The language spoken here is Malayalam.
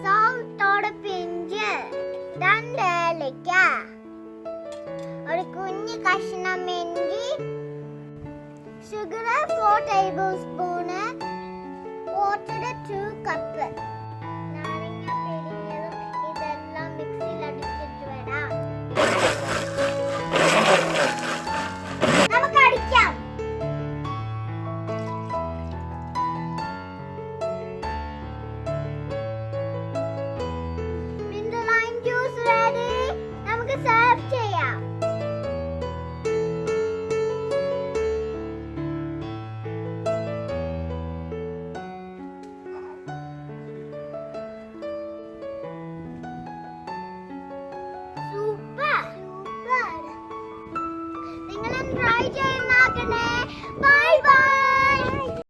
സോൾട്ടോടെ പിഞ്ച്, 2 ഏലക്ക, ഒരു കുഞ്ഞു കഷ്ണം ഇഞ്ചി, ഷുഗർ 4 tablespoon, വാട്ടർ 2 കപ്പ്. നാരങ്ങ പിഴിഞ്ഞതും ഇതെല്ലാം മിക്സിയിൽ അടിച്ചിട്ട് വരാം. നമുക്ക് അടിക്കാം. Lime juice ready. നമുക്ക് സെർവ് ചെയ്യാം. സൂപ്പർ. നിങ്ങൾ ട്രൈ ചെയ്ത് നോക്കണേ. ബൈ.